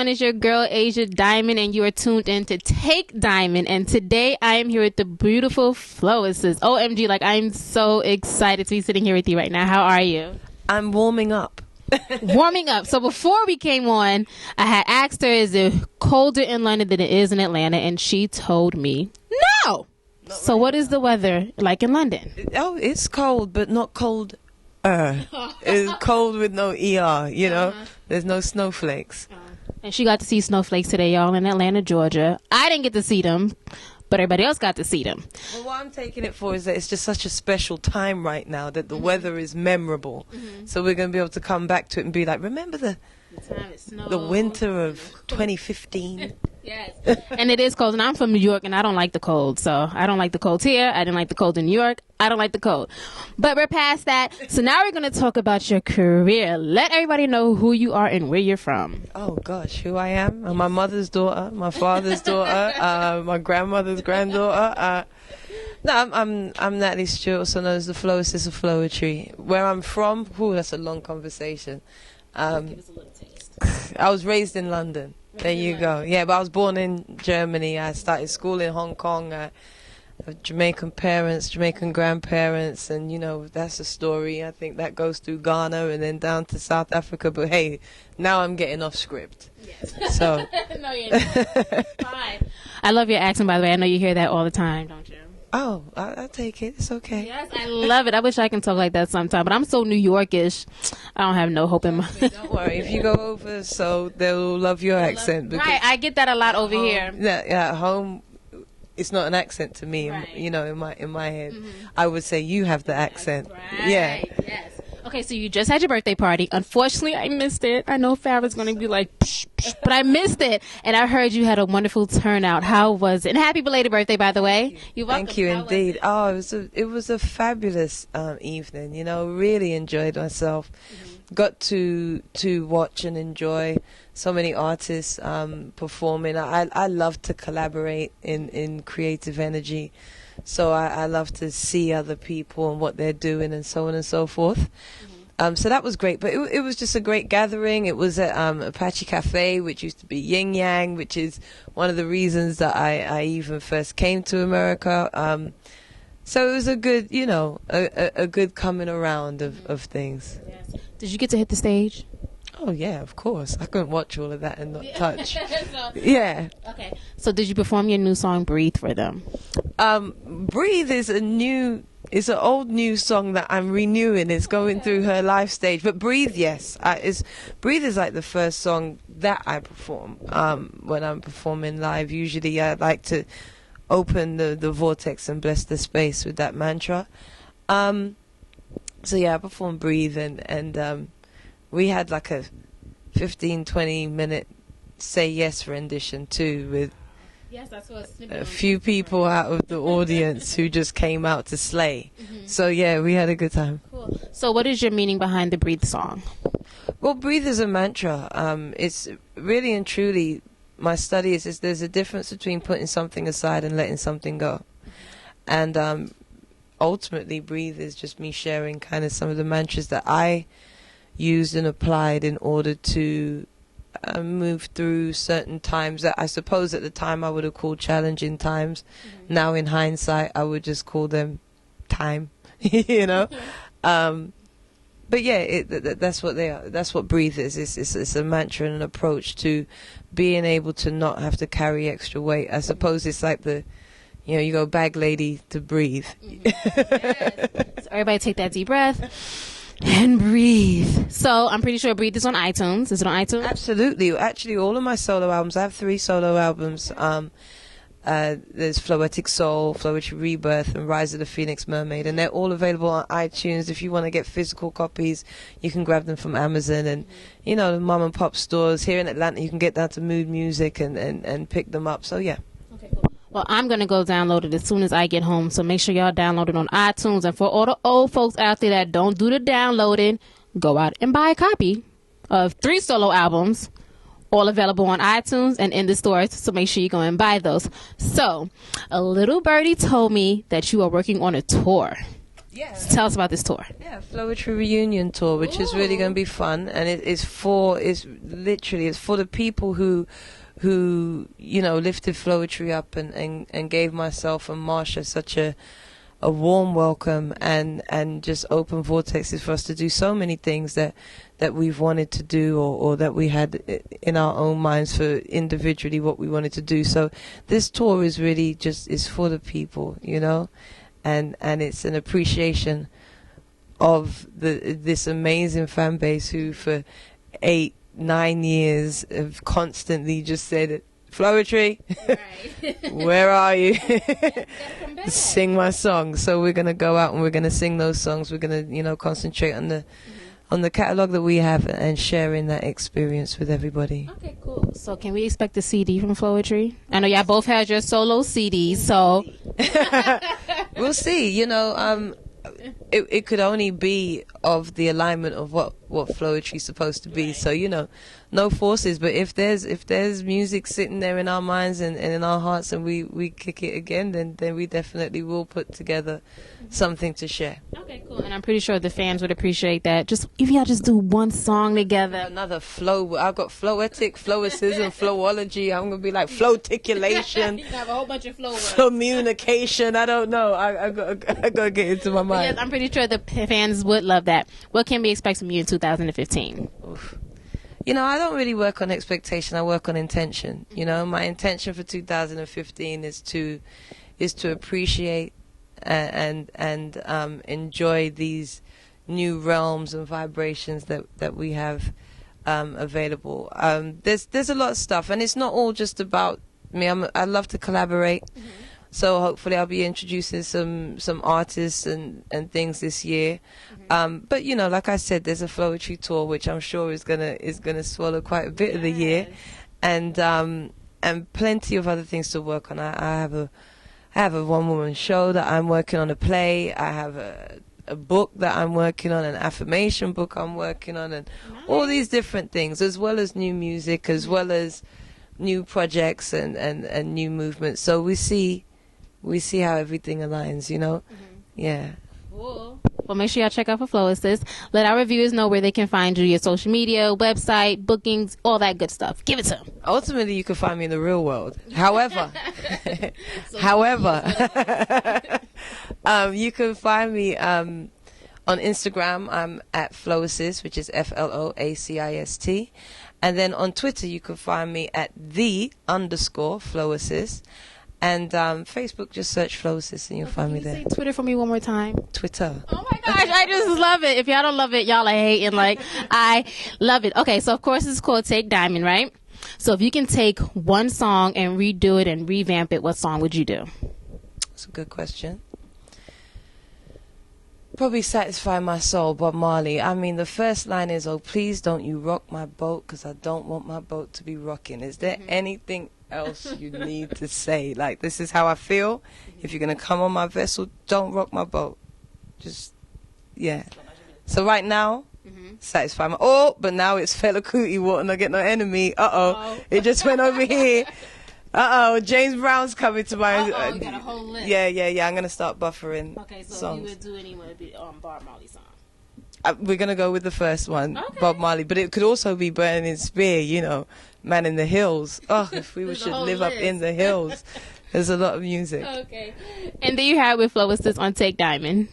everyone? It's your girl, Asia Diamond, and you are tuned in to Take Diamond. And today I am here with the beautiful Floacist. OMG, like I'm so excited to be sitting here with you right now. How are you? I'm warming up. Warming up. So before we came on, I had asked her, is it colder in London than it is in Atlanta? And she told me, no. So what is the weather like in London? Oh, it's cold, but not cold. It's cold with no ER, you know? There's no snowflakes. And she got to see snowflakes today, y'all, in Atlanta, Georgia. I didn't get to see them, but everybody else got to see them. Well, what I'm taking it for is that it's just such a special time right now that the weather is memorable. So we're going to be able to come back to it and be like, remember the time it snowed. The winter of 2015? Yes. And it is cold. And I'm from New York, and I don't like the cold. So I don't like the cold here. I didn't like the cold in New York. I don't like the cold. But we're past that. So now we're going to talk about your career. Let everybody know who you are and where you're from. Oh, gosh, who I am? I'm my mother's daughter, my father's daughter, my grandmother's granddaughter. No, I'm Natalie Stewart, also known as the Floacist of Floetry. Where I'm from, that's a long conversation. Give us a little taste. I was raised in London. There you go. Yeah, but I was born in Germany. I started school in Hong Kong. I have Jamaican parents, Jamaican grandparents, and, you know, that's a story. I think that goes through Ghana and then down to South Africa. But, hey, now I'm getting off script. Yes. So. No, you're not. Fine. I love your accent, by the way. I know you hear that all the time, don't you? Oh, I'll take it. It's okay. Yes, I love it. I wish I can talk like that sometime, but I'm so New Yorkish. I don't have no hope in my... Don't worry. If you go over, so they'll love your accent. Right, I get that a lot over here. Yeah, at home, it's not an accent to me. Right. You know, in my head, I would say you have the accent. Right. Yeah. Yes. Okay, so you just had your birthday party. Unfortunately, I missed it. I know Farrah's going to be like, psh, psh, but I missed it. And I heard you had a wonderful turnout. How was it? And happy belated birthday, by the way. You're welcome. Thank you How indeed. was it? Oh, it was a fabulous evening. You know, really enjoyed myself. Got to watch and enjoy so many artists performing. I love to collaborate in creative energy. So I love to see other people and what they're doing and so on and so forth. So that was great. But it was just a great gathering. It was at Apache Cafe, which used to be Yin Yang, which is one of the reasons that I even first came to America. So it was a good, you know, a good coming around of things. Yes. Did you get to hit the stage? Oh, yeah, of course. I couldn't watch all of that and not touch. So, Yeah. okay. So did you perform your new song, Breathe, for them? Breathe is it's an old new song that I'm renewing. It's going through her live stage. But Breathe, yes. Breathe is like the first song that I perform when I'm performing live. Usually I like to open the vortex and bless the space with that mantra. So yeah, I performed Breathe and we had like a 15-20 minute Say Yes rendition too with Yes, that's what a few people out of the audience who just came out to slay. So yeah, we had a good time. Cool. So what is your meaning behind the Breathe song? Well, Breathe is a mantra. It's really and truly, my study is there's a difference between putting something aside and letting something go. And ultimately, Breathe is just me sharing kind of some of the mantras that I used and applied in order to move through certain times that I suppose at the time I would have called challenging times. Now in hindsight, I would just call them time, you know. But yeah, that's what they are. That's what Breathe is. It's a mantra and an approach to being able to not have to carry extra weight. I suppose it's like you go bag lady to breathe. Yes. So everybody take that deep breath. And breathe. So I'm pretty sure Breathe is on iTunes. Is it on iTunes? Absolutely. Actually, all of my solo albums. I have 3 solo albums. There's Floetic Soul, Floetry Rebirth, and Rise of the Phoenix Mermaid, and they're all available on iTunes. If you want to get physical copies, you can grab them from Amazon and the mom and pop stores here in Atlanta. You can get down to Mood Music and pick them up. So yeah. Okay, cool. Well, I'm going to go download it as soon as I get home, so make sure y'all download it on iTunes. And for all the old folks out there that don't do the downloading, go out and buy a copy of 3 solo albums, all available on iTunes and in the stores, so make sure you go and buy those. So, a little birdie told me that you are working on a tour. Yeah. Tell us about this tour. Yeah, Floetry reunion tour, which is really going to be fun, and it's for the people who lifted Floetry up and gave myself and Marsha such a warm welcome and just open vortexes for us to do so many things that we've wanted to do or that we had in our own minds for individually what we wanted to do. So this tour is really is for the people, and it's an appreciation of this amazing fan base who for 8-9 years have constantly just said, Floetry, right. Where are you? Sing my songs. So we're gonna go out and we're gonna sing those songs. We're gonna concentrate on the catalog that we have and sharing that experience with everybody. Okay, cool. So can we expect a CD from Floetry? I know y'all both had your solo CDs, so we'll see. It could only be of the alignment of what Floetry is supposed to be. Right. So no forces. But if there's music sitting there in our minds and in our hearts, and we kick it again, then we definitely will put together something to share. Okay, cool. And I'm pretty sure the fans would appreciate that. If y'all just do one song together. Another flow. I've got floetic, flowicism, flowology. I'm gonna be like flowticulation. You have a whole bunch of flow words. Communication. I don't know. I gotta get into my mind. Yes, I'm pretty sure the fans would love that. What can we expect from you in 2015? Oof. I don't really work on expectation. I work on intention. My intention for 2015 is to appreciate and enjoy these new realms and vibrations that we have available. There's a lot of stuff, and it's not all just about me. I love to collaborate. Mm-hmm. So hopefully I'll be introducing some artists and things this year. Mm-hmm. But like I said, there's a Floetry tour which I'm sure is gonna swallow quite a bit of the year, and plenty of other things to work on. I have a one-woman show that I'm working on, a play. I have a book that I'm working on, an affirmation book I'm working on, and all these different things, as well as new music, as well as new projects and new movements. So we see how everything aligns, Mm-hmm. Yeah. Cool. Well, make sure y'all check out for Floacist. Let our reviewers know where they can find you, your social media, website, bookings, all that good stuff. Give it to them. Ultimately, you can find me in the real world. However, you can find me on Instagram. I'm at Floacist, which is FLOACIST. And then on Twitter, you can find me at _Floacist. And Facebook, just search Floacist and you'll find me there. Say Twitter for me one more time. Twitter. Oh my gosh, I just love it. If y'all don't love it, y'all are hating. I love it. Okay, so of course it's called Take Diamond, right? So if you can take one song and redo it and revamp it, what song would you do? That's a good question. Probably Satisfy My Soul, Bob Marley. I mean, the first line is, oh, please don't you rock my boat, because I don't want my boat to be rocking. Is there anything else you need to say? Like, this is how I feel. If you're going to come on my vessel, don't rock my boat. Just, yeah. So right now, Satisfy My... Oh, but now it's Fela Kuti, Water Not Get No Enemy. Uh-oh. It just went over here. Uh-oh, James Brown's coming to my... you got a whole list. Yeah, I'm going to start buffering songs. If you would do any, would it be Bob Marley song? We're going to go with the first one, Bob Marley. But it could also be Burning Spear, Man in the Hills. Oh, if we should live up in the hills. There's a lot of music. Okay. And there you have it with Floacist on Take Diamond.